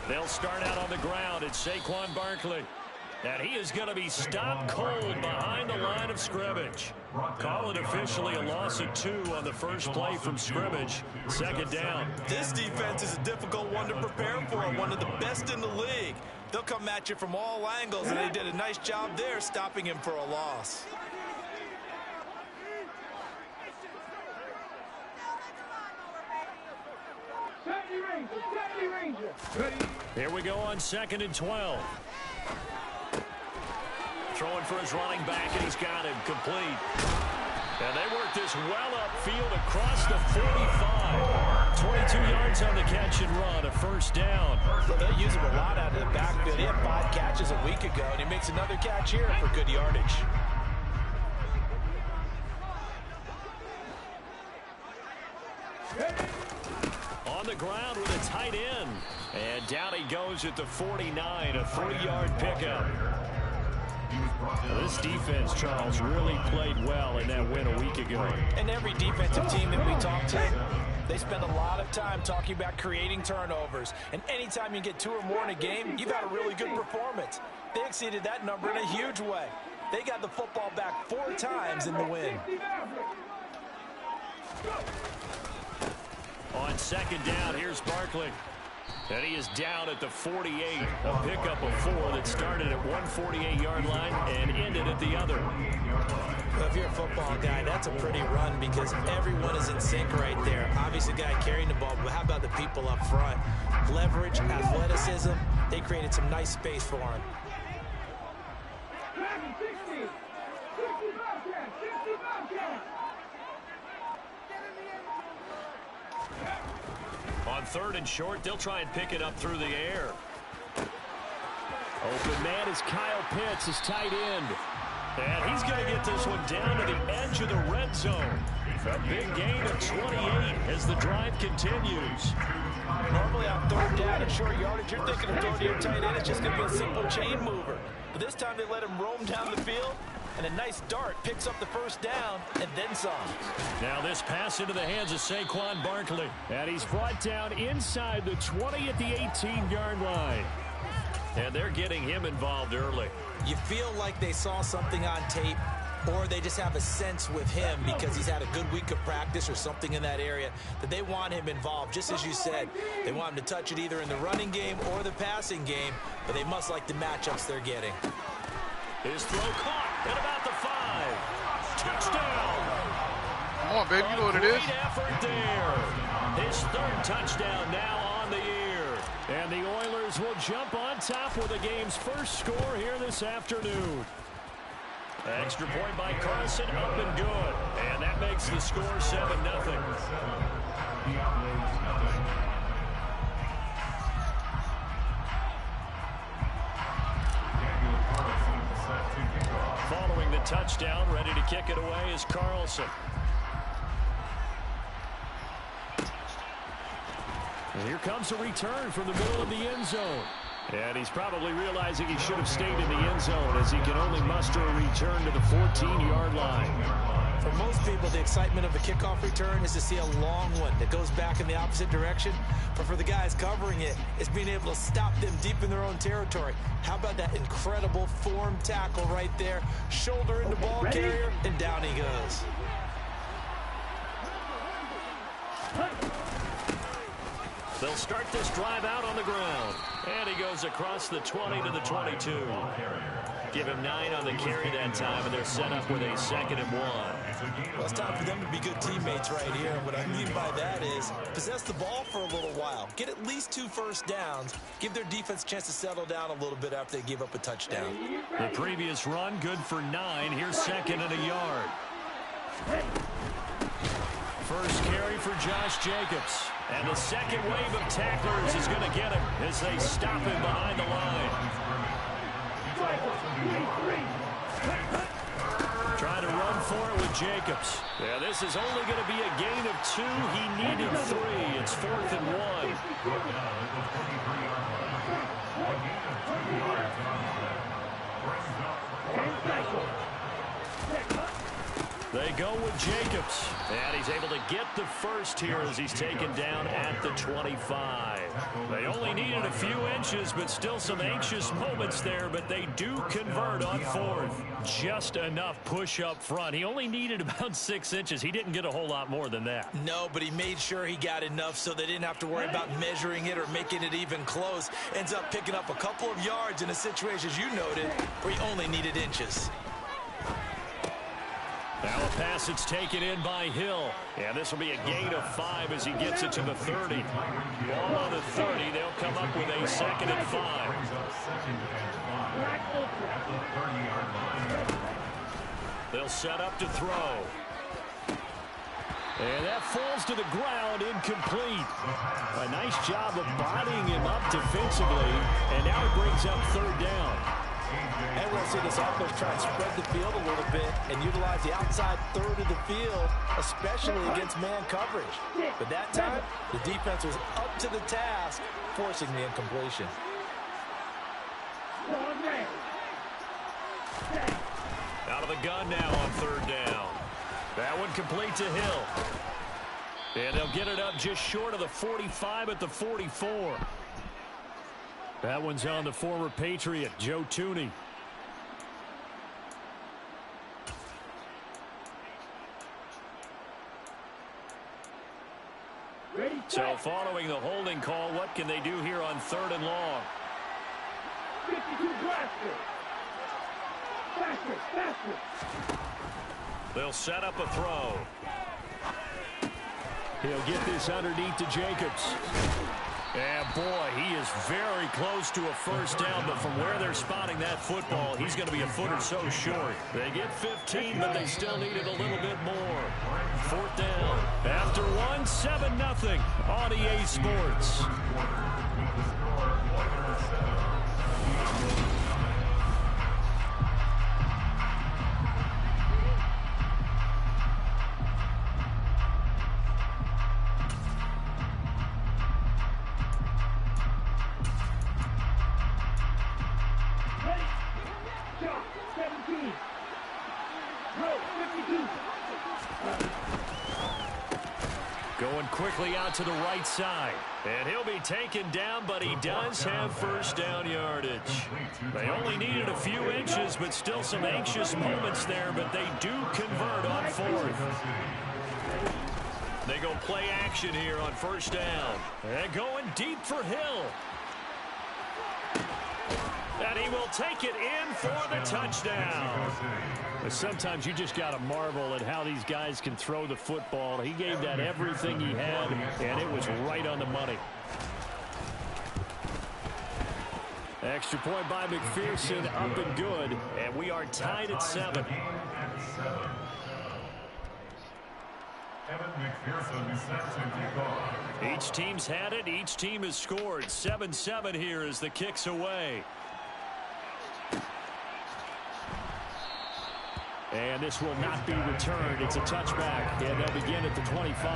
They'll start out on the ground. It's Saquon Barkley. And he is going to be stopped cold behind the line of scrimmage. Call it officially a loss of 2 on the first play from scrimmage. Second down. This defense is a difficult one to prepare for, one of the best in the league. They'll come at you from all angles, and they did a nice job there stopping him for a loss. Here we go on 2nd and 12. Throwing for his running back, and he's got him complete. And they work this well upfield across the 45. 22 yards on the catch and run, a first down. Well, they'll use him a lot out of the backfield. He had 5 catches a week ago, and he makes another catch here for good yardage. On the ground with a tight end. And down he goes at the 49, a 3-yard pickup. This defense, Charles, really played well in that win a week ago. And every defensive team that we talk to, they spend a lot of time talking about creating turnovers. And anytime you get 2 or more in a game, you've had a really good performance. They exceeded that number in a huge way. They got the football back 4 times in the win. On second down, here's Barkley. And he is down at the 48. A pickup of 4 that started at one 48-yard line and ended at the other. Well, if you're a football guy, that's a pretty run because everyone is in sync right there. Obviously, the guy carrying the ball, but how about the people up front? Leverage, athleticism, they created some nice space for him. On 3rd and short, they'll try and pick it up through the air. Open man is Kyle Pitts, his tight end. And he's going to get this one down to the edge of the red zone. A big gain of 28 as the drive continues. Normally on 3rd down and short yardage, you're thinking of throwing to your tight end. It's just going to be a simple chain mover. But this time they let him roam down the field. And a nice dart picks up the first down and then some. Now this pass into the hands of Saquon Barkley. And he's brought down inside the 20 at the 18-yard line. And they're getting him involved early. You feel like they saw something on tape, or they just have a sense with him because he's had a good week of practice or something in that area that they want him involved. Just as you said, they want him to touch it either in the running game or the passing game, but they must like the matchups they're getting. His throw caught at about the 5. Touchdown. Come on, baby, you know what it is. Great effort there. His 3rd touchdown now on the year. And the Oilers will jump on top with the game's first score here this afternoon. Extra point by Carlson, up and good. And that makes the score 7-0. Following the touchdown, ready to kick it away is Carlson. And here comes a return from the middle of the end zone. And he's probably realizing he should have stayed in the end zone as he can only muster a return to the 14-yard line. For most people, the excitement of a kickoff return is to see a long one that goes back in the opposite direction. But for the guys covering it, it's being able to stop them deep in their own territory. How about that incredible form tackle right there? Shoulder into ball carrier, and down he goes. They'll start this drive out on the ground. And he goes across the 20 to the 22. Give him 9 on the carry that time, and they're set up with a 2nd and 1. Well, it's time for them to be good teammates right here. What I mean by that is possess the ball for a little while. Get at least 2 first downs. Give their defense a chance to settle down a little bit after they give up a touchdown. The previous run, good for 9. Here's 2nd and a yard. First carry for Josh Jacobs. And the second wave of tacklers is going to get him as they stop him behind the line. Trying to run for it with Jacobs. Yeah, this is only going to be a gain of 2. He needed 3. It's 4th and 1. They go with Jacobs. And he's able to get the first here as he's taken down at the 25. They only needed a few inches, but still some anxious moments there, but they do convert on fourth. Just enough push up front. He only needed about 6 inches. He didn't get a whole lot more than that. No, but he made sure he got enough so they didn't have to worry about measuring it or making it even close. Ends up picking up a couple of yards in a situation, as you noted, where he only needed inches. Now a pass that's taken in by Hill. And this will be a gain of 5 as he gets it to the 30. Ball on the 30. They'll come up with a 2nd and 5. They'll set up to throw. And that falls to the ground, incomplete. A nice job of bodying him up defensively. And now it brings up 3rd down. And we'll see this offense try and spread the field a little bit and utilize the outside third of the field, especially against man coverage. But that time, the defense was up to the task, forcing the incompletion. Out of the gun now on 3rd down. That one complete to Hill. And they'll get it up just short of the 45 at the 44. That one's on the former Patriot, Joe Tooney. So following the holding call, what can they do here on 3rd and long? 52 blaster. Faster. They'll set up a throw. He'll get this underneath to Jacobs. And boy, he is very close to a 1st down, but from where they're spotting that football, he's going to be a foot or so short. They get 15, but they still needed a little bit more. 4th down. After 1, 7-0 on EA Sports. Going quickly out to the right side. And he'll be taken down, but he does have 1st down yardage. They only needed a few inches, but still some anxious moments there, but they do convert on 4th. They go play action here on 1st down. And going deep for Hill. And he will take it in for the touchdown. But sometimes you just got to marvel at how these guys can throw the football. He gave that everything he had, and it was right on the money. Extra point by McPherson, up and good. And we are tied at 7. Each team's had it. Each team has scored. 7-7 here as the kick's away. And this will not be returned. It's a touchback, and they'll begin at the 25.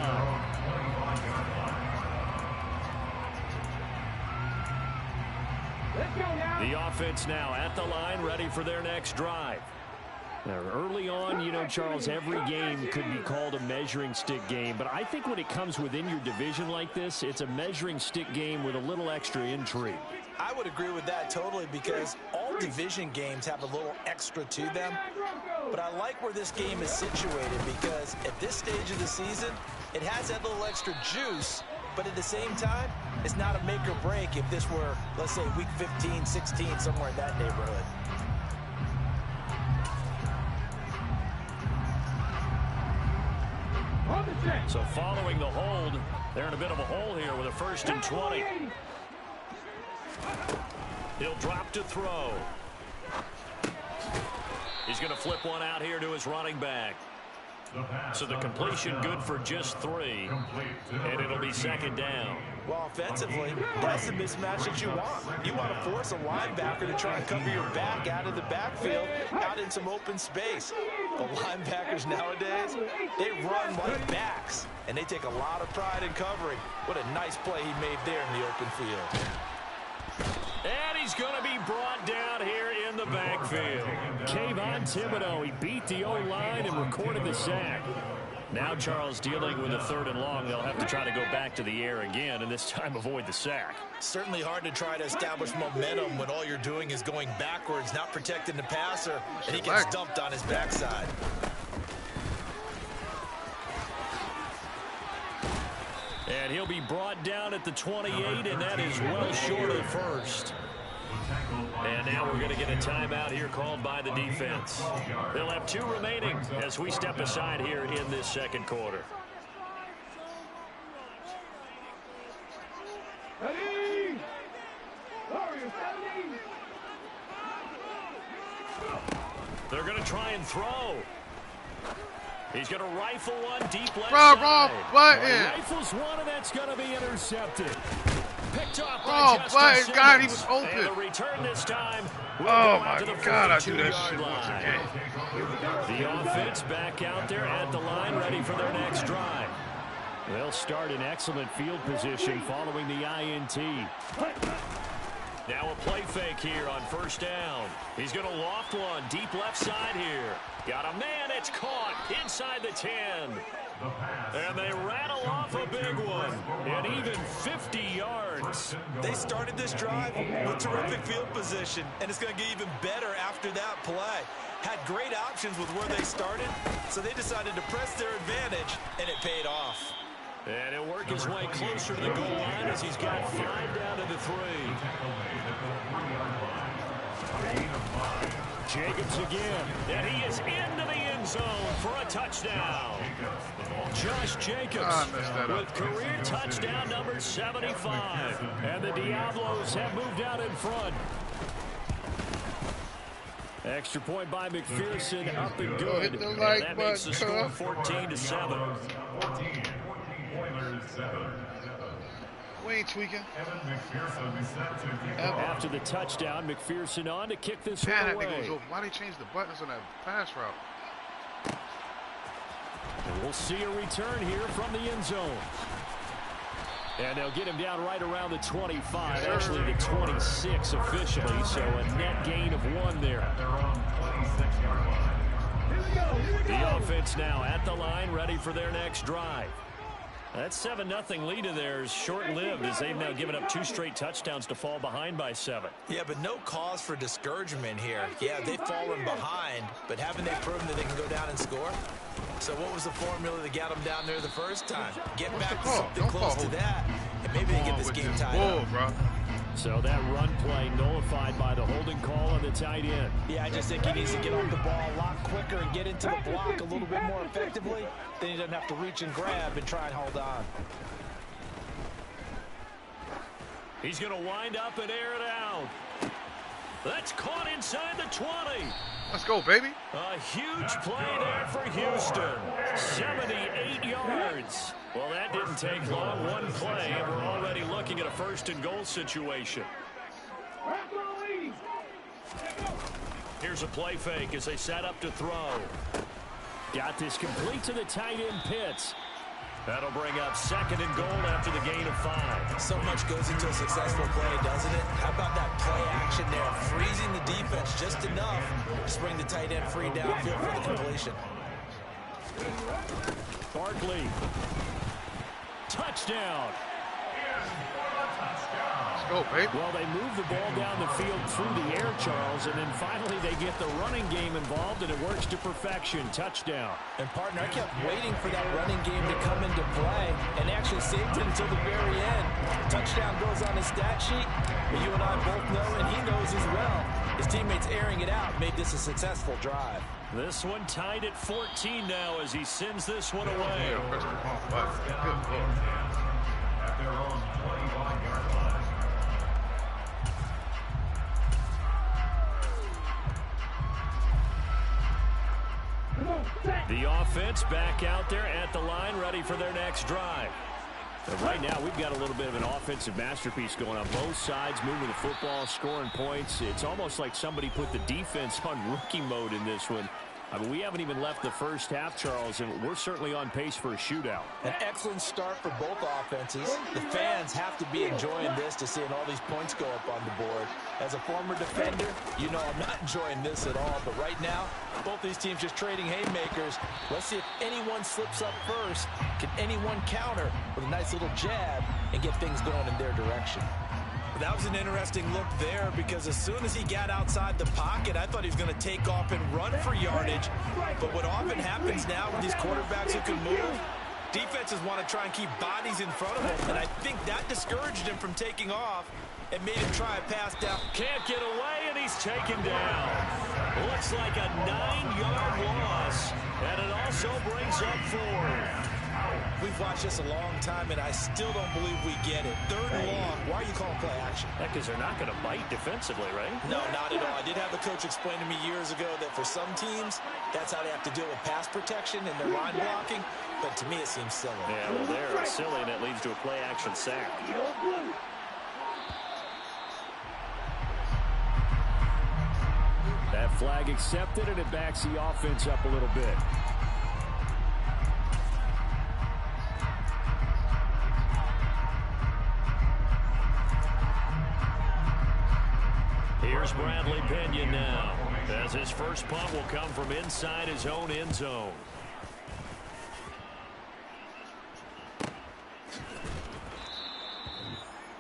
The offense now at the line, ready for their next drive. Now, early on, you know, Charles, every game could be called a measuring stick game. But I think when it comes within your division like this, it's a measuring stick game with a little extra intrigue. I would agree with that totally, because all division games have a little extra to them. But I like where this game is situated, because at this stage of the season, it has that little extra juice. But at the same time, it's not a make or break if this were, let's say, week 15, 16, somewhere in that neighborhood. So following the hold, they're in a bit of a hole here with a 1st and 20. He'll drop to throw. He's going to flip one out here to his running back. So the completion good for just 3, and it'll be 2nd down. Well, offensively, that's the mismatch that you want. You want to force a linebacker to try and cover your back out of the backfield, out in some open space. The linebackers nowadays, they run like backs, and they take a lot of pride in covering. What a nice play he made there in the open field. And he's going to be brought down here in the backfield. Kayvon Thibodeau. He beat the O-line and recorded the sack. Now Charles dealing with a 3rd and long. They'll have to try to go back to the air again, and this time avoid the sack. Certainly hard to try to establish momentum when all you're doing is going backwards, not protecting the passer, and he gets dumped on his backside. And he'll be brought down at the 28, and that is well short of the first. And now we're going to get a timeout here called by the defense. They'll have 2 remaining as we step aside here in this second quarter. Ready? They're going to try and throw. He's going to rifle one deep left wrong side. button. Rifles one, and that's going to be intercepted. Picked off by Wrong Justin button. Simmons. God, he was open. And the return this time will Oh go out to the my God, I do 42-yard that shit once line. again. The offense back out there at the line, ready for their next drive. They'll start in excellent field position following the INT. Now a play fake here on 1st down. He's going to loft one deep left side here. Got a man, it's caught inside the 10. And they rattle off a big one. And even 50 yards. They started this drive with terrific field position, and it's going to get even better after that play. Had great options with where they started, so they decided to press their advantage, and it paid off. And he'll work his way closer to the goal line as he's got 5 down to the 3. Jacobs again, and he is into the end zone for a touchdown. Josh Jacobs with career touchdown number 75. And the Diablos have moved out in front. Extra point by McPherson, up and good. And that makes the score 14-7. We ain't tweaking. After the touchdown, McPherson on to kick this one away. That goes over. Why they change the buttons on that pass route? And we'll see a return here from the end zone. And they'll get him down right around the 25, actually the 26 officially, so a net gain of 1 there. The offense now at the line, ready for their next drive. That 7-0 lead of theirs short-lived as they've now given up 2 straight touchdowns to fall behind by 7. Yeah, but no cause for discouragement here. Yeah, they've fallen behind, but haven't they proven that they can go down and score? So what was the formula that got them down there the first time? Get back to something close to that, and maybe they get this game tied up. Bro. So that run play nullified by the holding call on the tight end. Yeah, I just think he needs to get off the ball a lot quicker and get into the block a little bit more effectively. Then he doesn't have to reach and grab and try and hold on. He's going to wind up and air it out. That's caught inside the 20. Let's go, baby. A huge play there for Houston. 78 yards. Well, that didn't take long. 1 play, and we're already looking at a 1st and goal situation. Here's a play fake as they set up to throw. Got this complete to the tight end Pitts. That'll bring up 2nd and goal after the gain of 5. So much goes into a successful play, doesn't it? How about that play action there? Freezing the defense just enough to bring the tight end free downfield for the completion. Barkley. Touchdown. Let's go, baby. Well, they move the ball down the field through the air, Charles, and then finally they get the running game involved, and it works to perfection. Touchdown. And, partner, I kept waiting for that running game to come into play and actually saved it until the very end. Touchdown goes on his stat sheet, but you and I both know, and he knows as well, his teammates airing it out made this a successful drive. This one tied at 14 now as he sends this one away. The offense back out there at the line, ready for their next drive. And right now, we've got a little bit of an offensive masterpiece going on. Both sides moving the football, scoring points. It's almost like somebody put the defense on rookie mode in this one. I mean, we haven't even left the first half, Charles, and we're certainly on pace for a shootout. An excellent start for both offenses. The fans have to be enjoying this to seeing all these points go up on the board. As a former defender, you know I'm not enjoying this at all. But right now, both these teams just trading haymakers. Let's see if anyone slips up first. Can anyone counter with a nice little jab and get things going in their direction? That was an interesting look there because as soon as he got outside the pocket, I thought he was going to take off and run for yardage. But what often happens now with these quarterbacks who can move, defenses want to try and keep bodies in front of him. And I think that discouraged him from taking off and made him try a pass down. Can't get away, and he's taken down. Looks like a 9-yard loss, and it also brings up 4. We've watched this a long time, and I still don't believe we get it. 3rd and long. Why are you calling play action? Because they're not going to bite defensively, right? No, not at all. I did have the coach explain to me years ago that for some teams, that's how they have to deal with pass protection and their line blocking. But to me, it seems silly. Yeah, well, they're silly, and it leads to a play action sack. That flag accepted, and it backs the offense up a little bit. Here's Bradley Pinion now, as his first punt will come from inside his own end zone.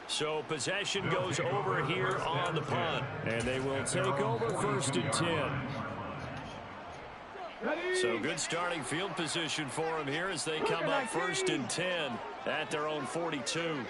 So possession goes over here on the punt, and they will take over 1st and 10. So good starting field position for them here as they come up 1st and 10 at their own 42.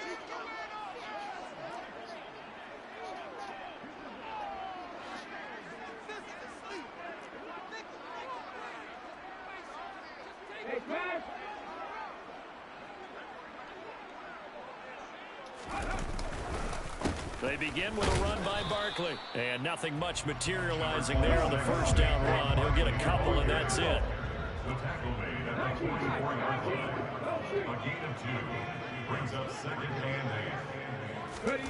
They begin with a run by Barkley. And nothing much materializing there on the first down run. He'll get a couple, and that's it. The tackle made at the 44-yard line. A gain of 2 brings up 2nd and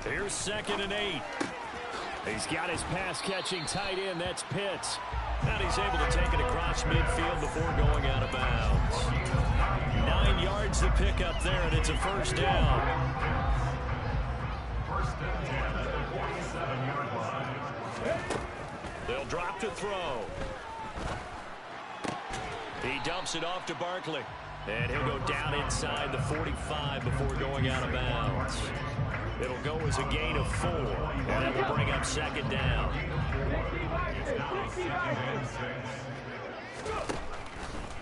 8. Here's 2nd and 8. He's got his pass-catching tight end. That's Pitts. And he's able to take it across midfield before going out of bounds. 9 yards to pick up there, and it's a first down. They'll drop to throw. He dumps it off to Barkley. And he'll go down inside the 45 before going out of bounds. It'll go as a gain of 4. And that will bring up 2nd down.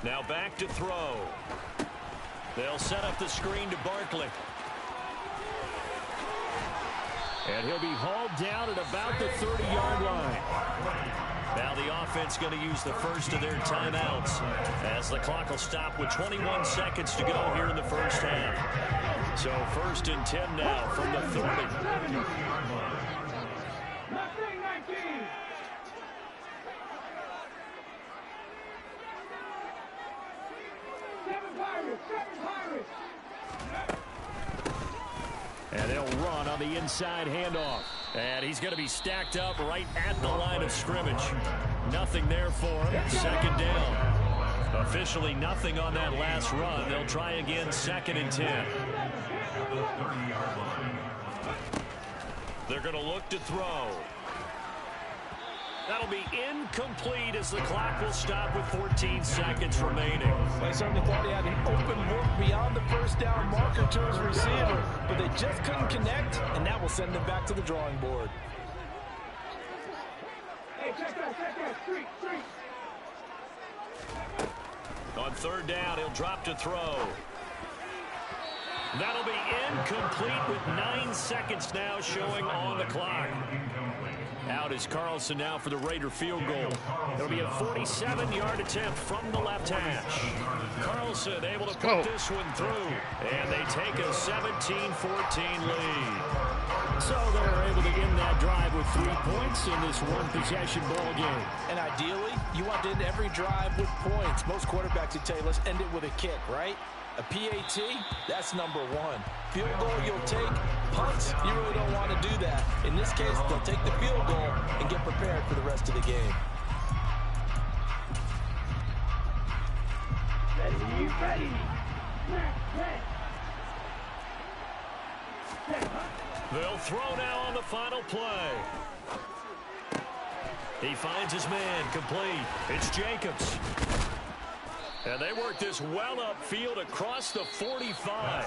Now back to throw. They'll set up the screen to Barkley. And he'll be hauled down at about the 30-yard line. Now the offense going to use the first of their timeouts as the clock will stop with 21 seconds to go here in the first half. So 1st and 10 now from the 30. And they'll run on the inside handoff. And he's going to be stacked up right at the line of scrimmage. Nothing there for him. 2nd down. Officially nothing on that last run. They'll try again 2nd and 10. They're going to look to throw. That'll be incomplete as the clock will stop with 14 seconds remaining. They certainly thought he had an open look beyond the first down marker to his receiver, but they just couldn't connect, and that will send them back to the drawing board. Hey, check that, street. On 3rd down, he'll drop to throw. That'll be incomplete with 9 seconds now showing on the clock. Out is Carlson now for the Raider field goal. It'll be a 47-yard attempt from the left hash. Carlson able to put this one through. And they take a 17-14 lead. So they're able to end that drive with 3 points in this one-possession ball game. And ideally, you want to end every drive with points. Most quarterbacks would tell you, let's end it with a kick, right? A PAT, that's number 1. Field goal you'll take. Punts, you really don't want to do that. In this case, they'll take the field goal and get prepared for the rest of the game. Ready. They'll throw now on the final play. He finds his man, complete. It's Jacobs. And they work this well upfield across the 45.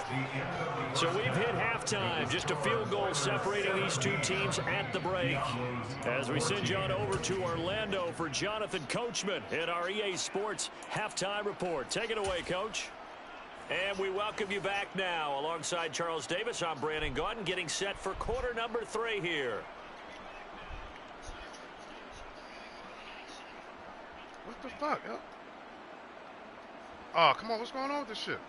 So we've hit halftime. Just a field goal separating these two teams at the break. As we send you on over to Orlando for Jonathan Coachman in our EA Sports Halftime Report. Take it away, Coach. And we welcome you back now. Alongside Charles Davis, I'm Brandon Gaudin, getting set for quarter number 3 here. What the fuck? Oh, come on. What's going on with this shit?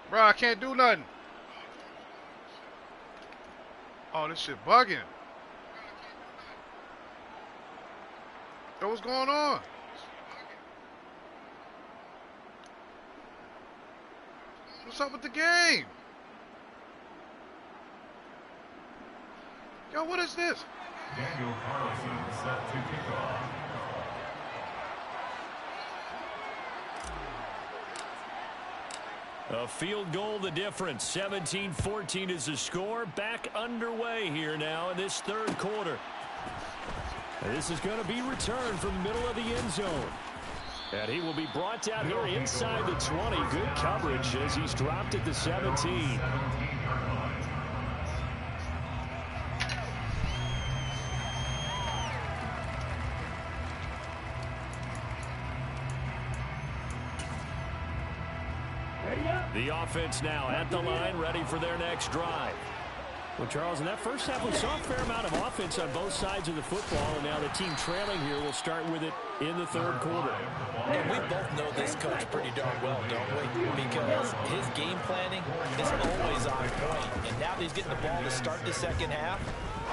Bro, I can't do nothing. Oh, this shit bugging. Yo, what's going on? What's up with the game? Yo, what is this? Daniel Carlson set to kick off. A field goal the difference. 17-14 is the score. Back underway here now in this third quarter. And this is going to be returned from the middle of the end zone. And he will be brought down here inside the 20. Good coverage as he's dropped at the 17. The offense now at the line, ready for their next drive. Well, Charles, in that first half, we saw a fair amount of offense on both sides of the football, and now the team trailing here will start with it in the third quarter. And we both know this coach pretty darn well, don't we? Because his game planning is always on point. And now that he's getting the ball to start the second half,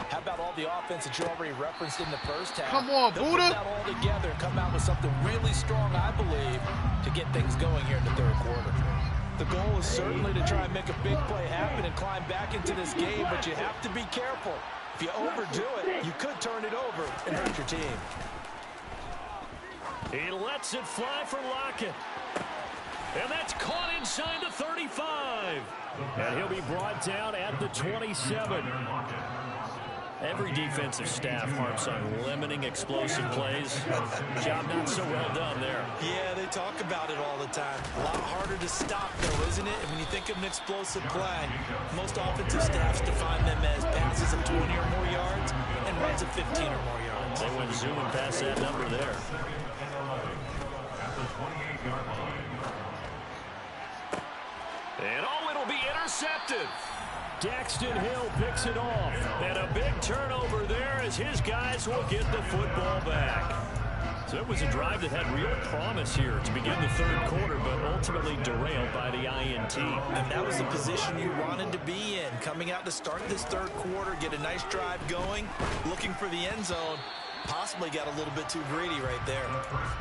how about all the offense that you already referenced in the first half? Come on, They'll Buddha. put that all together and come out with something really strong, I believe, to get things going here in the third quarter. The goal is certainly to try and make a big play happen and climb back into this game, but you have to be careful. If you overdo it, you could turn it over and hurt your team. He lets it fly for Lockett. And that's caught inside the 35. And he'll be brought down at the 27. Every defensive staff harps on limiting explosive plays. Job not so well done there. Yeah, they talk about it all the time. A lot harder to stop, though, isn't it? And when you think of an explosive play, most offensive staffs define them as passes of 20 or more yards and runs of 15 or more yards. They went zooming past that number there. And oh, it'll be intercepted. Daxton Hill picks it off. And a big turnover there as his guys will get the football back. So it was a drive that had real promise here to begin the third quarter, but ultimately derailed by the INT. And that was the position you wanted to be in. Coming out to start this third quarter, get a nice drive going, looking for the end zone. Possibly got a little bit too greedy right there.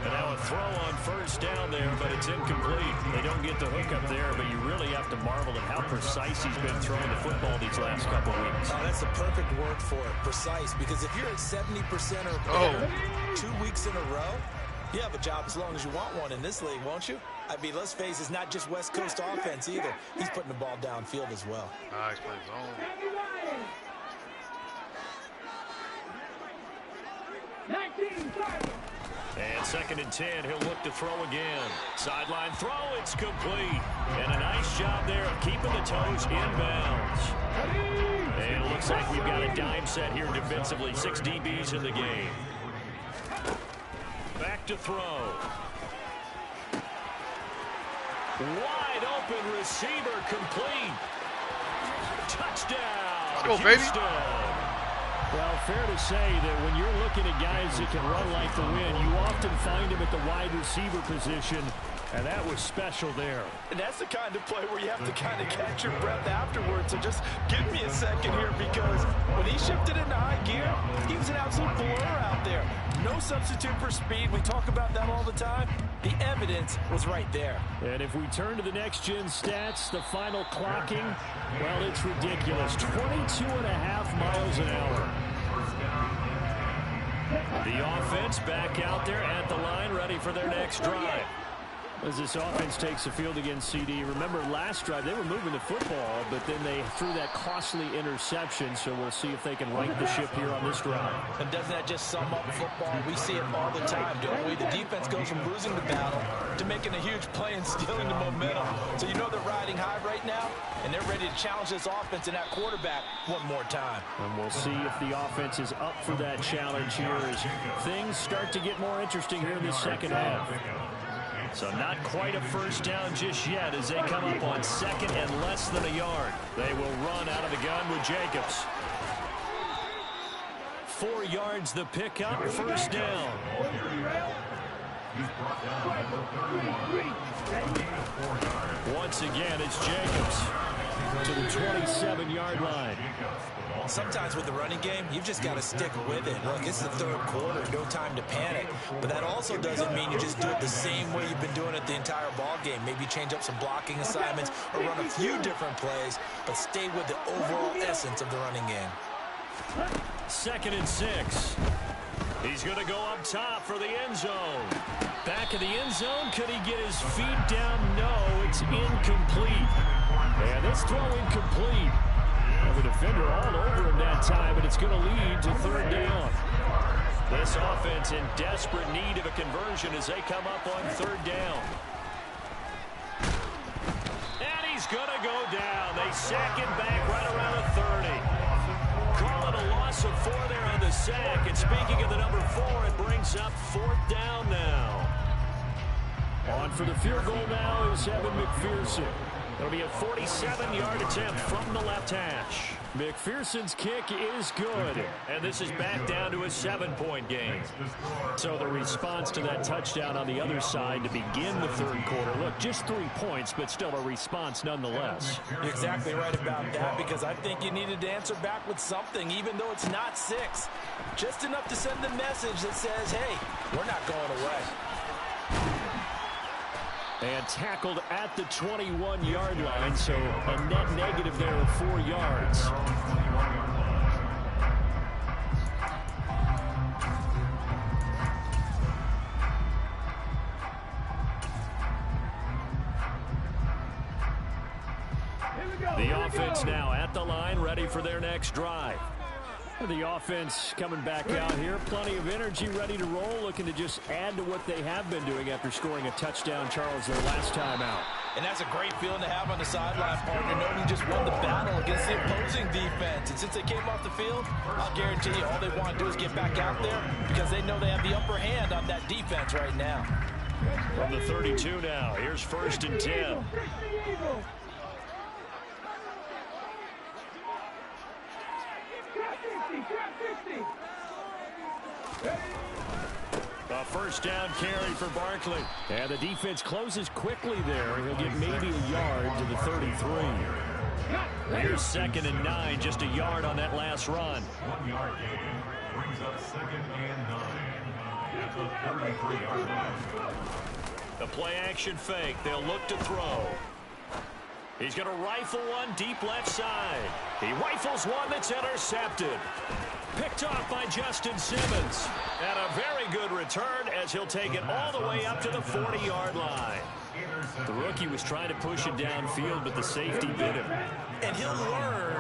And now a throw on first down there, but it's incomplete. They don't get the hook up there, but you really have to marvel at how precise he's been throwing the football these last couple of weeks. Oh, that's the perfect word for it, precise. Because if you're at 70% or better 2 weeks in a row, you have a job as long as you want one in this league, won't you? I mean, let's face it, it's not just West Coast offense either. He's putting the ball downfield as well. Nice play zone. 19, And 2nd and 10, he'll look to throw again. Sideline throw, it's complete. And a nice job there of keeping the toes inbounds. And it looks like we've got a dime set here defensively. 6 DBs in the game. Back to throw. Wide open receiver complete. Touchdown. Let's go, baby. Houston. Well, fair to say that when you're looking at guys that can run like the wind, you often find them at the wide receiver position, and that was special there. And that's the kind of play where you have to kind of catch your breath afterwards. So just give me a second here, because when he shifted into high gear, he was an absolute blur out there. No substitute for speed. We talk about that all the time. The evidence was right there. And if we turn to the next-gen stats, the final clocking, well, it's ridiculous. 22.5 miles an hour. The offense back out there at the line, ready for their next drive. As this offense takes the field against CD, remember last drive they were moving the football, but then they threw that costly interception, so we'll see if they can right the ship here on this drive. And doesn't that just sum up football? We see it all the time, don't we? The defense goes from losing the battle to making a huge play and stealing the momentum. So you know they're riding high right now, and they're ready to challenge this offense and that quarterback one more time. And we'll see if the offense is up for that challenge here as things start to get more interesting here in the second half. So not quite a first down just yet as they come up on second and less than a yard. They will run out of the gun with Jacobs. 4 yards the pickup, first down. Once again, it's Jacobs to the 27-yard line. Sometimes with the running game, you've just got to stick with it. Look, it's the third quarter, no time to panic. But that also doesn't mean you just do it the same way you've been doing it the entire ball game. Maybe change up some blocking assignments or run a few different plays, but stay with the overall essence of the running game. 2nd and 6. He's going to go up top for the end zone. Back of the end zone. Could he get his feet down? No, it's incomplete. And this throw incomplete. Well, the defender all over him that time, and it's going to lead to 3rd down. This offense in desperate need of a conversion as they come up on 3rd down. And he's going to go down. They sack him back right around the 30. Call it a loss of 4 there on the sack. And speaking of the number 4, it brings up 4th down now. On for the field goal now is Evan McPherson. It'll be a 47-yard attempt from the left hash. McPherson's kick is good, and this is back down to a 7-point game. So the response to that touchdown on the other side to begin the 3rd quarter. Look, just 3 points, but still a response nonetheless. You're exactly right about that, because I think you needed to answer back with something, even though it's not 6. Just enough to send the message that says, hey, we're not going away. And tackled at the 21-yard line, so a net negative there of 4 yards. The offense now at the line, ready for their next drive. The offense coming back out here. Plenty of energy, ready to roll, looking to just add to what they have been doing after scoring a touchdown, Charles, their last time out. And that's a great feeling to have on the sideline, partner, knowing you just won the battle against the opposing defense. And since they came off the field, I'll guarantee you all they want to do is get back out there because they know they have the upper hand on that defense right now. From the 32 now, here's 1st and 10. A first down carry for Barkley. And the defense closes quickly there. He'll get maybe a yard to the 33. Here's 2nd and 9, just a yard on that last run. 1 yard gain brings up 2nd and 9 at the 33-yard line. The play action fake. They'll look to throw. He's going to rifle one deep left side. He rifles one that's intercepted. Picked off by Justin Simmons. And a very good return as he'll take it all the way up to the 40-yard line. The rookie was trying to push it downfield, but the safety bit him. And he'll learn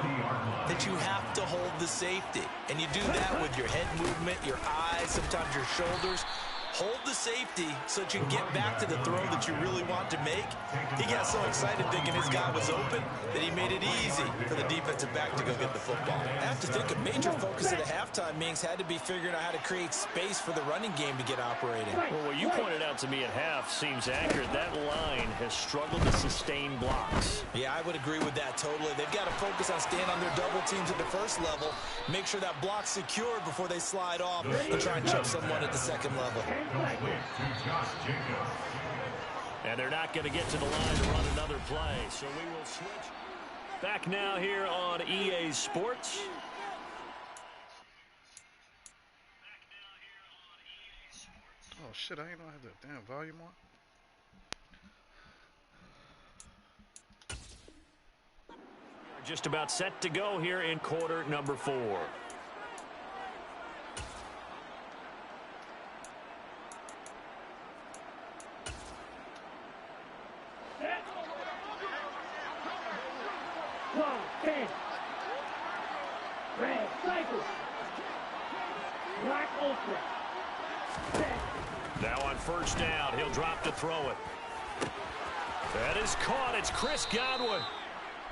that you have to hold the safety. And you do that with your head movement, your eyes, sometimes your shoulders. Hold the safety so that you can get back to the throw that you really want to make. He got so excited thinking his guy was open that he made it easy for the defensive back to go get the football. I have to think a major focus of the halftime meetings had to be figuring out how to create space for the running game to get operating. Well, what you pointed out to me at half seems accurate. That line has struggled to sustain blocks. Yeah, I would agree with that totally. They've got to focus on staying on their double teams at the first level, make sure that block's secured before they slide off and try and chip someone at the second level. And they're not going to get to the line to run another play, so we will switch. Back now here on EA Sports. Oh shit, I ain't know I have the damn volume on. Just about set to go here in quarter number 4. Wide, 10. Red, cycle. Black, ultra. 10. Now on first down, he'll drop to throw it. That is caught. It's Chris Godwin.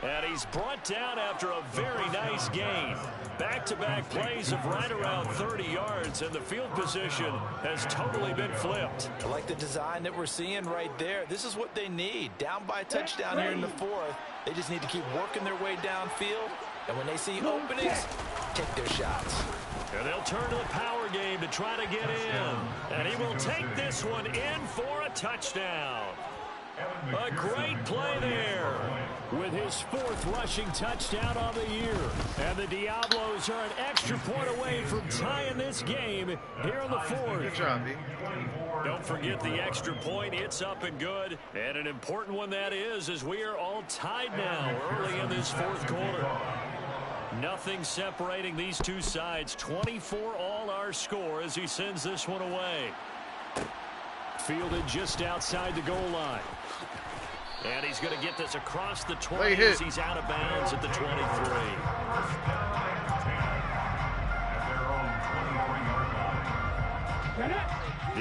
And he's brought down after a very nice gain. Back-to-back plays of right around 30 yards, and the field position has totally been flipped. I like the design that we're seeing right there. This is what they need. Down by a touchdown here in the fourth. They just need to keep working their way downfield. And when they see openings, take their shots. And they'll turn to the power game to try to get in. And he will take this one in for a touchdown. A great play there with his 4th rushing touchdown of the year. And the Diablos are an extra point away from tying this game here in the 4th. Good job, B. Don't forget the extra point. It's up and good. And an important one that is, as we are all tied now early in this 4th quarter. Nothing separating these two sides. 24 all our score as he sends this one away. Fielded just outside the goal line. And he's going to get this across the 20 as he's out of bounds at the 23.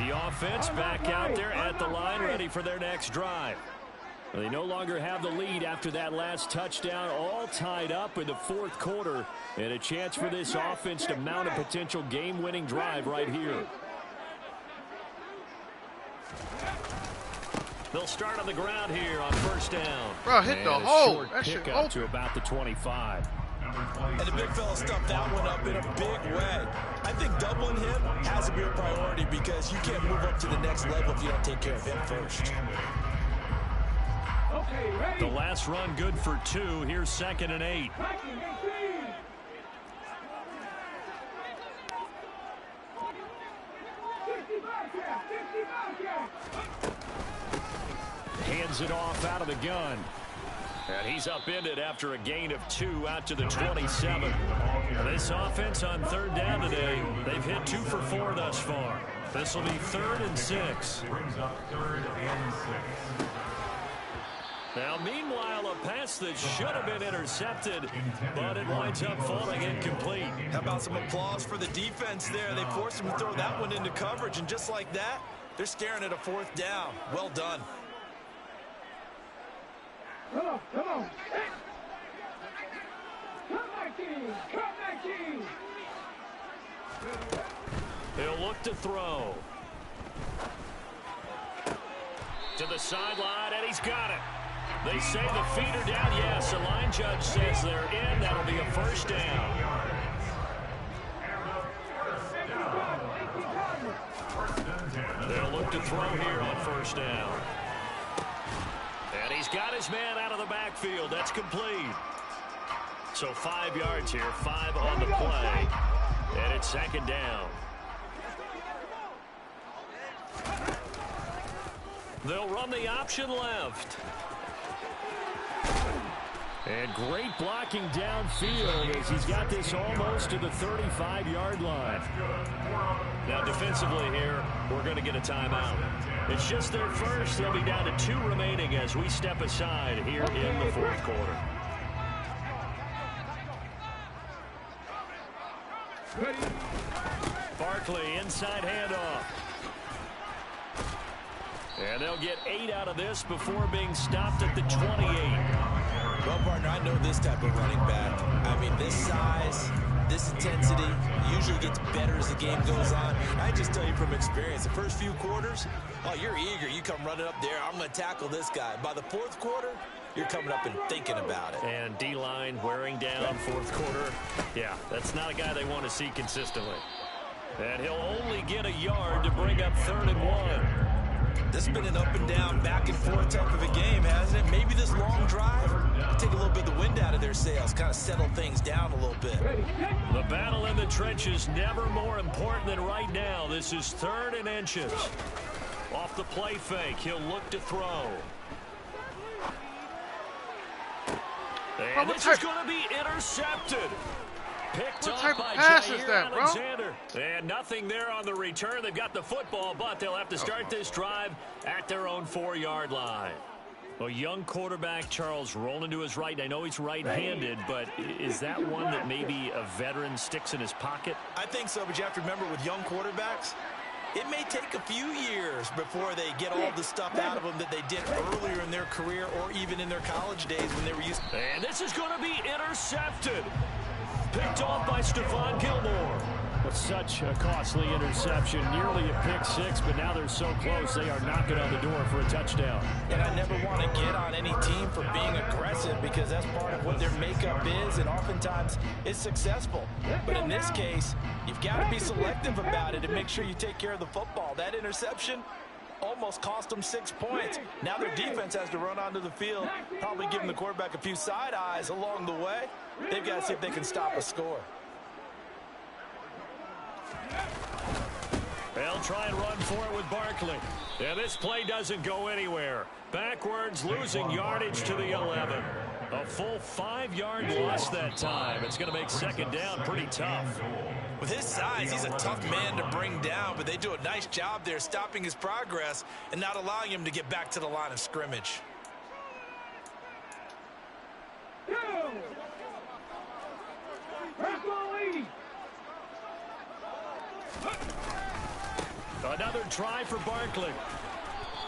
The offense back out there at the line, ready for their next drive. They no longer have the lead after that last touchdown, all tied up in the 4th quarter, and a chance for this offense to mount a potential game-winning drive right here. They'll start on the ground here on first down. Bro, hit the hole. That shit open. To about the 25. And the big fella stuffed that one up in a big way. I think doubling him has to be a priority because you can't move up to the next level if you don't take care of him first. Okay, ready. The last run good for 2. Here's 2nd and 8. Hands it off out of the gun. And he's upended after a gain of 2 out to the 27. This offense on 3rd down today, they've hit 2 for 4 thus far. This will be 3rd and 6. Brings up 3rd and 6. Now, meanwhile, a pass that should have been intercepted, but it winds up falling incomplete. How about some applause for the defense there? They forced him to throw that one into coverage, and just like that, they're staring at a 4th down. Well done. Come on, come on. Come back in, come back in. He'll look to throw. To the sideline, and he's got it. They say the feet are down. Yes, the line judge says they're in. That'll be a first down. They'll look to throw here on first down. And he's got his man out of the backfield. That's complete. So 5 yards here, 5 on the play. And it's 2nd down. They'll run the option left. And great blocking downfield as he's got this almost to the 35-yard line. Now defensively here, we're going to get a timeout. It's just their first. They'll be down to 2 remaining as we step aside here in the 4th quarter. Barkley inside handoff. And they'll get 8 out of this before being stopped at the 28. Well, partner, I know this type of running back. I mean, this size, this intensity usually gets better as the game goes on. I just tell you from experience, the first few quarters, oh, you're eager. You come running up there. I'm going to tackle this guy. By the 4th quarter, you're coming up and thinking about it. And D-line wearing down 4th quarter. Yeah, that's not a guy they want to see consistently. And he'll only get a yard to bring up 3rd and 1. This has been an up and down, back and forth type of a game, hasn't it? Maybe this long drive will take a little bit of the wind out of their sails, kind of settle things down a little bit. The battle in the trenches never more important than right now. This is 3rd and inches. Off the play fake, he'll look to throw. And this is going to be intercepted. Picked What up type of by pass is Jair that, bro? Alexander. And nothing there on the return. They've got the football, but they'll have to start this drive at their own 4-yard line. A young quarterback, Charles, rolling to his right. And I know he's right-handed, but is that one that maybe a veteran sticks in his pocket? I think so, but you have to remember with young quarterbacks, it may take a few years before they get all the stuff out of them that they did earlier in their career or even in their college days when they were used. And this is going to be intercepted. Picked off by Stephon Gilmore. Such a costly interception, nearly a pick six, but now they're so close they are knocking on the door for a touchdown. And I never want to get on any team for being aggressive because that's part of what their makeup is, and oftentimes it's successful. But in this case, you've got to be selective about it and make sure you take care of the football. That interception almost cost them 6 points. Now their defense has to run onto the field, probably giving the quarterback a few side eyes along the way. They've got to see if they can stop a score. They'll try and run for it with Barkley. And this play doesn't go anywhere. Backwards, losing yardage to the 11. A full 5-yard loss that time. It's going to make second down pretty tough. With his size, he's a tough man to bring down, but they do a nice job there stopping his progress and not allowing him to get back to the line of scrimmage. Another try for Barkley.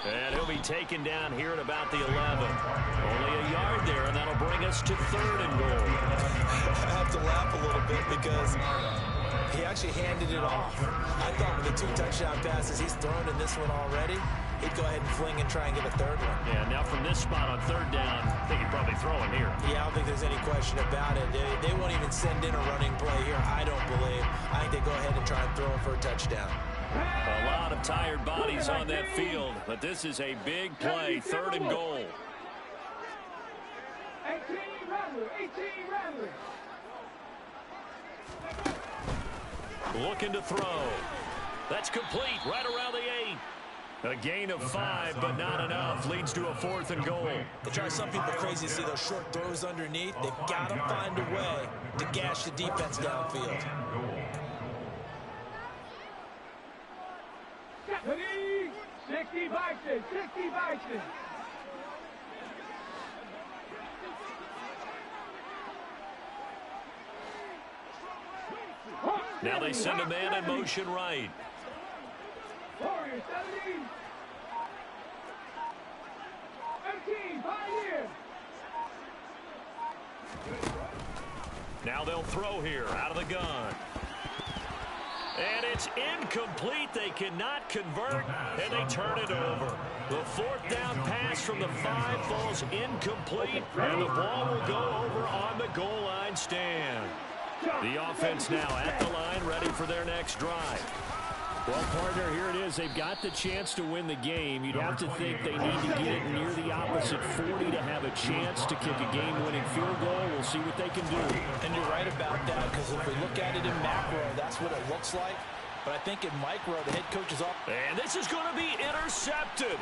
And he'll be taken down here at about the 11. Only a yard there, and that'll bring us to 3rd and goal. I have to laugh a little bit because he actually handed it off. I thought with the 2 touchdown passes he's thrown in this one already, he'd go ahead and fling and try and get a 3rd one. Yeah, now from this spot on 3rd down, I think he'd probably throw it here. Yeah, I don't think there's any question about it. They won't even send in a running play here, I don't believe. I think they go ahead and try and throw it for a touchdown. A lot of tired bodies on that field, but this is a big play, 3rd and goal. 18 Rattler. Looking to throw. That's complete, right around the 8. A gain of 5, but not enough. Leads to a 4th and goal. They drive some people crazy to see those short throws underneath. They've got to find a way to gash the defense downfield. 60 Bison. Now they send a man in motion right. Warriors 70. 18 Pioneer. Now they'll throw here out of the gun. And it's incomplete. They cannot convert, and they turn it over. The 4th down pass from the 5 falls incomplete, and the ball will go over on the goal line stand. The offense now at the line, ready for their next drive. Well, partner, here it is. They've got the chance to win the game. You'd have to think they need to get it near the opposite 40 to have a chance to kick a game-winning field goal. We'll see what they can do. And you're right about that, because if we look at it in macro, that's what it looks like. But I think in micro, the head coach is off. And this is going to be intercepted.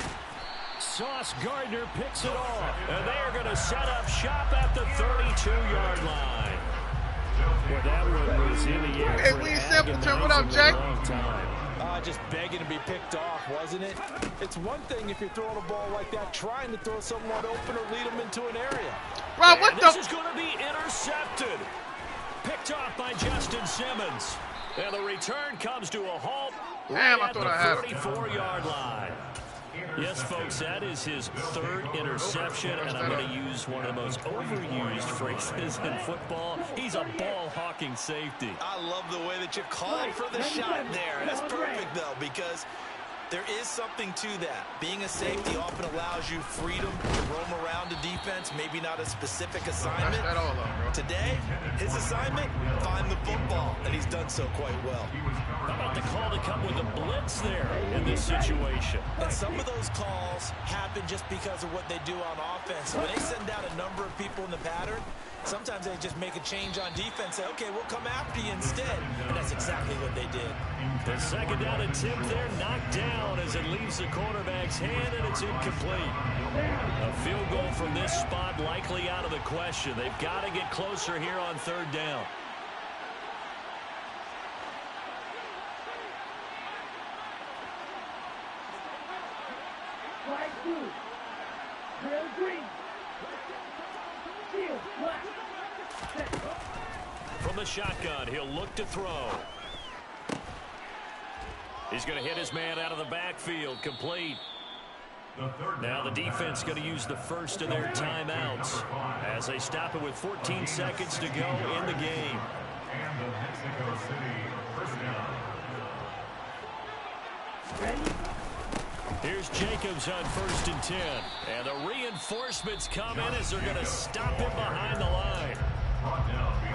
Sauce Gardner picks it off. And they are going to set up shop at the 32-yard line. Well, that one was in the air. Hey, we Simpleton, what up, Jake? Just begging to be picked off, wasn't it? It's one thing if you're throwing a ball like that, trying to throw someone open or lead them into an area. Rob, what this is going to be intercepted. Picked off by Justin Simmons. And the return comes to a halt right at the 34-yard line. Yes, folks, that is his 3rd interception, and I'm going to use one of the most overused phrases in football. He's a ball-hawking safety. I love the way that you called for the shot there. That's perfect, though, because there is something to that. Being a safety often allows you freedom to roam around the defense, maybe not a specific assignment. Today, his assignment, find the football, and he's done so quite well. How about the call to come with a blitz there in this situation? And some of those calls happen just because of what they do on offense. When they send out a number of people in the pattern, sometimes they just make a change on defense, say, okay, we'll come after you instead. And that's exactly what they did. The 2nd down attempt there knocked down as it leaves the quarterback's hand, and it's incomplete. A field goal from this spot likely out of the question. They've got to get closer here on 3rd down. Strike 2. From the shotgun, he'll look to throw. He's going to hit his man out of the backfield, complete. Now the defense going to use the first of their timeouts as they stop it with 14 seconds to go in the game. And the Mexico City first down. Here's Jacobs on 1st and 10. And the reinforcements come in as they're going to stop him behind the line.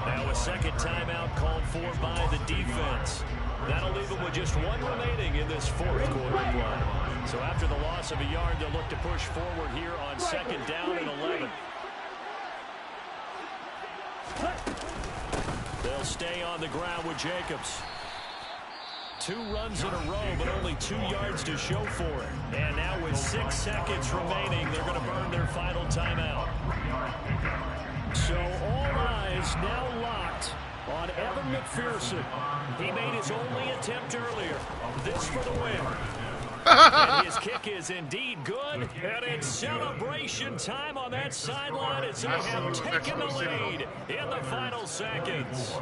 Now a second timeout called for by the defense. That'll leave them with just one remaining in this fourth quarter play. So after the loss of a yard, they'll look to push forward here on 2nd down and 11. They'll stay on the ground with Jacobs. 2 runs in a row, but only 2 yards to show for it. And now with 6 seconds remaining, they're going to burn their final timeout. So all eyes now locked on Evan McPherson. He made his only attempt earlier. This for the win. And his kick is indeed good. And it's celebration time on that sideline as they have taken the lead in the final seconds.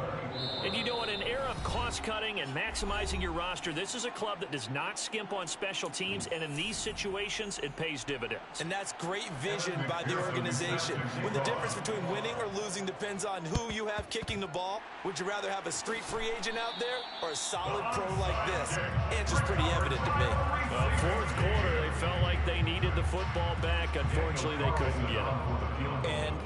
And you know, in an era of cost-cutting and maximizing your roster, this is a club that does not skimp on special teams, and in these situations, it pays dividends. And that's great vision by the organization. When the difference between winning or losing depends on who you have kicking the ball, would you rather have a street free agent out there or a solid pro like this? Answer's pretty evident to me. Well, fourth quarter, they felt like they needed the football back. Unfortunately, they couldn't get it. And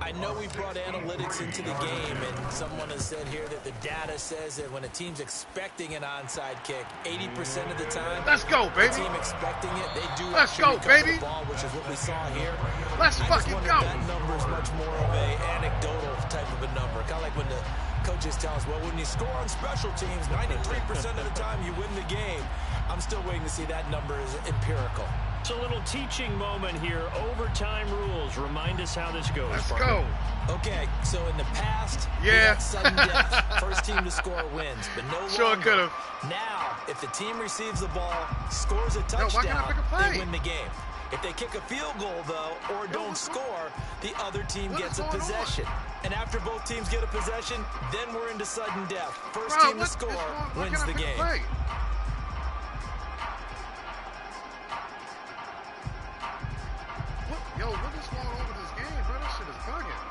I know we brought analytics into the game, and someone has said here that the data says that when a team's expecting an onside kick, 80% of the time, let's go, baby. The team expecting it, they do let's go, baby. The ball, which is what we saw here. Let's fucking go. That number is much more of a anecdotal type of a number, kind of like when the coaches tell us, well, when you score on special teams, 93% of the time you win the game. I'm still waiting to see that number is empirical. It's a little teaching moment here. Overtime rules. Remind us how this goes. Let's partner. go. Okay, so in the past, yeah, sudden death. First team to score wins, but no sure longer. Could have. Now, if the team receives the ball, scores a touchdown, they win the game. If they kick a field goal, though, or don't score, the other team gets a possession. And after both teams get a possession, then we're into sudden death. First team to score wins the game. Yo, what is going on with this game, bro? This shit is bugging.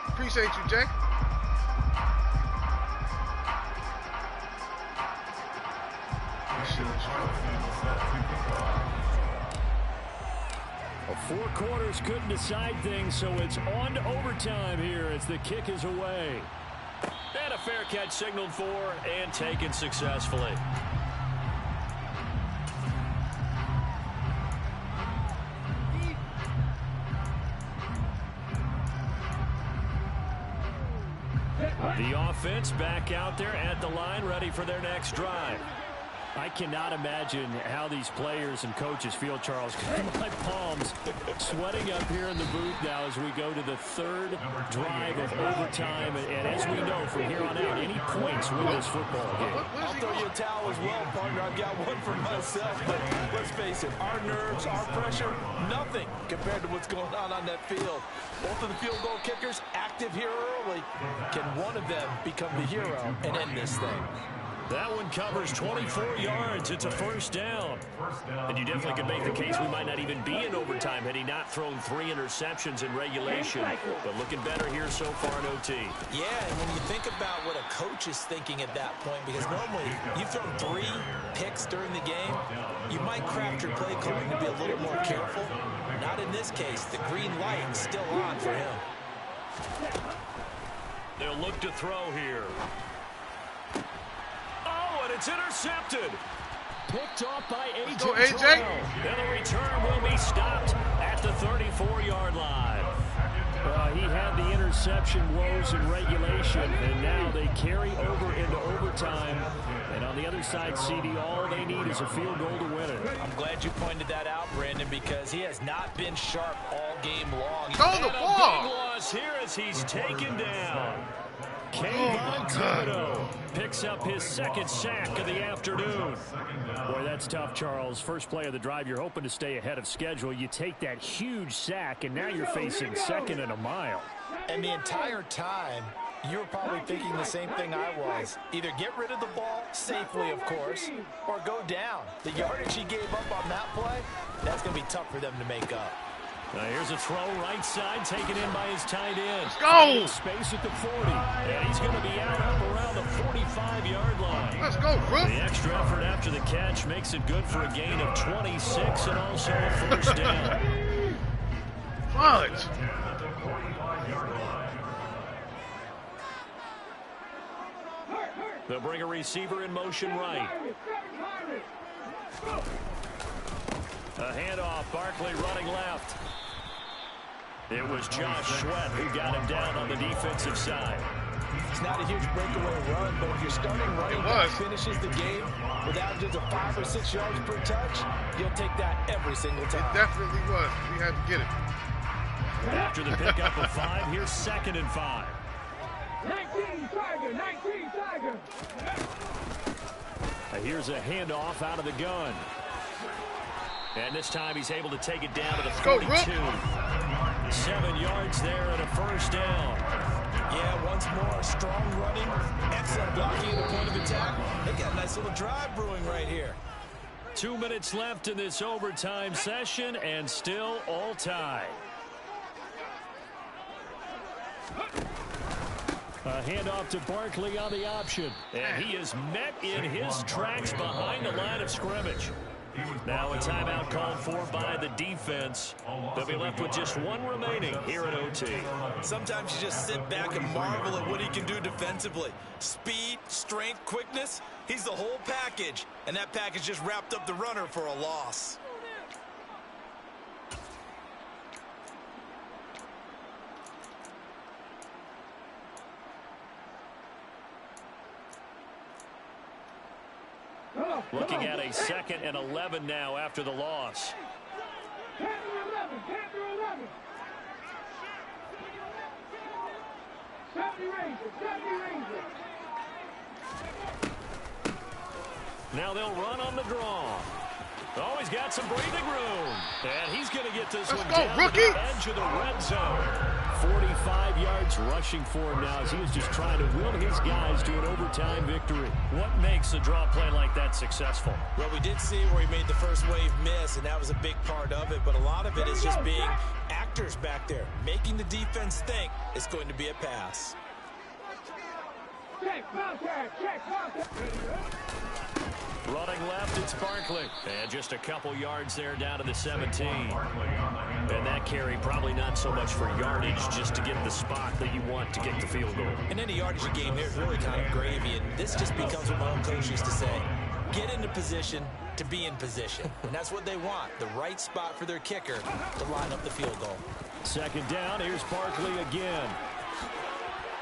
Appreciate you, Jay. Well, 4 quarters couldn't decide things, so it's on to overtime here as the kick is away. And a fair catch signaled for and taken successfully. The offense back out there at the line, ready for their next drive. I cannot imagine how these players and coaches feel, Charles. My palms sweating up here in the booth now as we go to the 3rd drive of overtime. And as we know, from here on out, any points win this football game. I'll throw you a towel as well, partner. I've got one for myself. But let's face it, our nerves, our pressure, nothing compared to what's going on that field. Both of the field goal kickers active here early. Can one of them become the hero and end this thing? That one covers 24 yards. It's a first down. And you definitely could make the case we might not even be in overtime had he not thrown 3 interceptions in regulation. But looking better here so far in OT. Yeah, and when you think about what a coach is thinking at that point, because normally you've thrown 3 picks during the game, you might craft your play calling to be a little more careful. Not in this case. The green light is still on for him. They'll look to throw here. And it's intercepted. Picked off by AJ. And the return will be stopped at the 34-yard line. He had the interception woes in regulation, and now they carry over into overtime. And on the other side, CD, all they need is a field goal to win it. I'm glad you pointed that out, Brandon, because he has not been sharp all game long. Throw the ball. this here as he's taken down. Kayvon Thibodeau picks up his second sack of the afternoon. Boy, that's tough, Charles. First play of the drive, you're hoping to stay ahead of schedule. You take that huge sack, and now you're facing second and a mile. And the entire time, you were probably thinking the same thing I was. Either get rid of the ball, safely, of course, or go down. The yardage he gave up on that play, that's going to be tough for them to make up. Here's a throw right side taken in by his tight end. Let's go! Space at the 40. And he's going to be out up around the 45-yard line. Let's go, bro. The extra effort after the catch makes it good for a gain of 26 and also a first down. Fudge. They'll bring a receiver in motion right. A handoff, Barkley running left. It was Josh Sweat who got him down on the defensive side. It's not a huge breakaway run, but if your starting running back finishes the game with averages of 5 or 6 yards per touch, you'll take that every single time. It definitely was. We had to get it. After the pickup of 5, here's 2nd and 5. 19 Tiger, 19 Tiger. Here's a handoff out of the gun. And this time he's able to take it down to the 42. 7 yards there and a first down. Yeah, once more, strong running, excellent blocking at the point of attack. They got a nice little drive brewing right here. 2 minutes left in this overtime session and still all tied. A handoff to Barkley on the option. And he is met in his tracks behind the line of scrimmage. Now a timeout called for by the defense. They'll be left with just 1 remaining here at OT. Sometimes you just sit back and marvel at what he can do defensively. Speed, strength, quickness. He's the whole package. And that package just wrapped up the runner for a loss. Looking at a 2nd and 11 now after the loss. 10 through 11. 70 Rangers. Now they'll run on the draw. Oh, he's got some breathing room. And he's going to get this one down to the edge of the red zone. 45 yards rushing for him now as he is just trying to will his guys to an overtime victory. What makes a draw play like that successful? Well, we did see where he made the first wave miss, and that was a big part of it. But a lot of it is just being actors back there, making the defense think it's going to be a pass. Check, contact. Running left, it's Barkley. And just a couple yards there down to the 17. And that carry probably not so much for yardage, just to get the spot that you want to get the field goal. In any yardage game, there's really kind of gravy, and this just becomes what my own coach used to say. Get into position to be in position. And that's what they want, the right spot for their kicker to line up the field goal. 2nd down, here's Barkley again.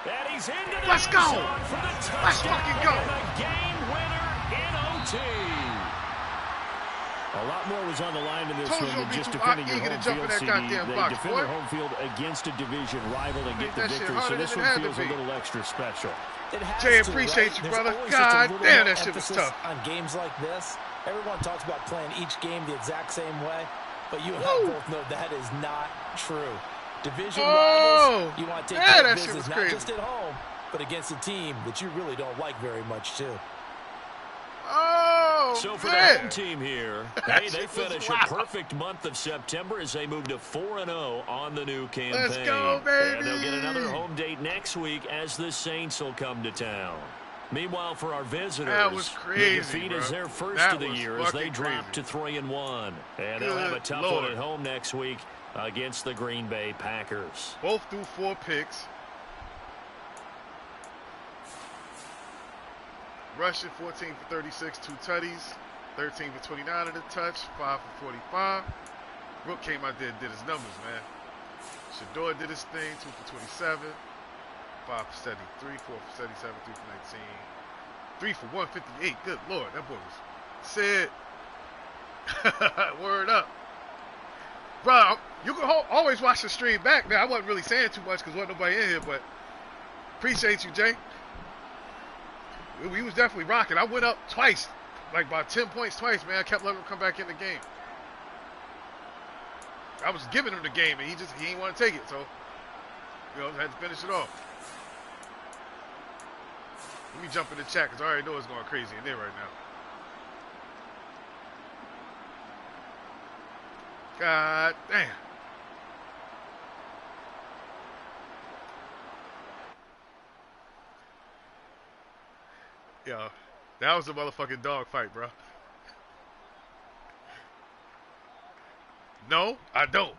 And he's into the Let's go! for the touchdown. Let's fucking go! And a game winner in OT. A lot more was on the line in this one than just defending your home field, CD. They defend their home field against a division rival and get the victory, so this one feels a little extra special. Jay, appreciate you, brother. God damn, that shit was tough. On games like this, everyone talks about playing each game the exact same way, but you and I both know that is not true. Division rivals, you want to take care of business not just at home, but against a team that you really don't like very much, too. So for the home team here, hey, they finish a perfect month of September as they move to 4-0 on the new campaign. Let's go, baby! And they'll get another home date next week as the Saints will come to town. Meanwhile, for our visitors, that was crazy, the defeat is their first of the year as they drop to 3-1. And they'll have a tough one at home next week against the Green Bay Packers. Both threw 4 picks. Rushing 14 for 36, 2 tutties, 13 for 29 at a touch, 5 for 45. Rook came out there and did his numbers, man. Shador did his thing, 2 for 27, 5 for 73, 4 for 77, 3 for 19, 3 for 158. Good Lord, that boy was said. Word up. Bro, you can always watch the stream back, man. I wasn't really saying too much because wasn't nobody in here, but appreciate you, Jay. We was definitely rocking. I went up twice, like by 10 points twice, man. I kept letting him come back in the game. I was giving him the game, and he didn't want to take it, so I had to finish it off. Let me jump in the chat because I already know it's going crazy in there right now. God damn. Yo, that was a motherfucking dog fight, bro. No, I don't.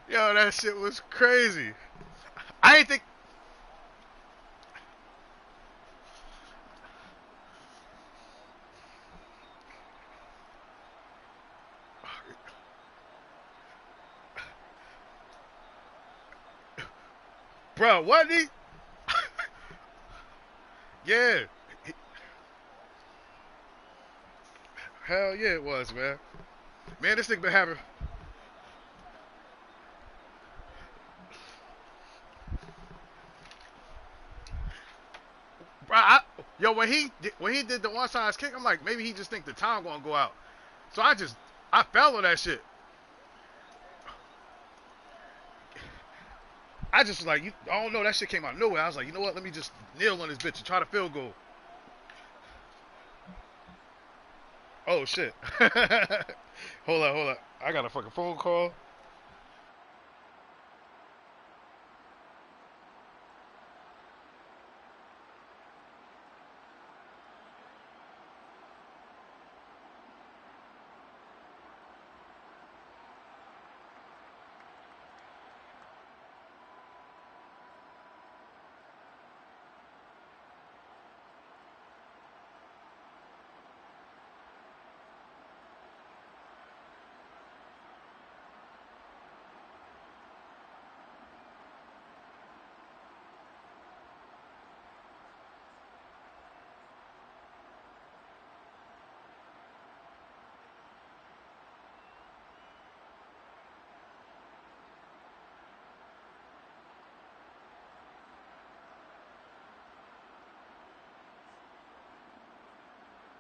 Yo, that shit was crazy. I ain't think. Bro, wasn't he? Yeah. Hell yeah, it was, man. Man, this nigga been having. Bro, yo, when he did the one size kick, I'm like, maybe he just think the time gonna go out. So I fell on that shit. I just was like, I don't know, that shit came out of nowhere. I was like, you know what? Let me just kneel on this bitch and try to field goal. Oh shit. Hold up. I got a fucking phone call.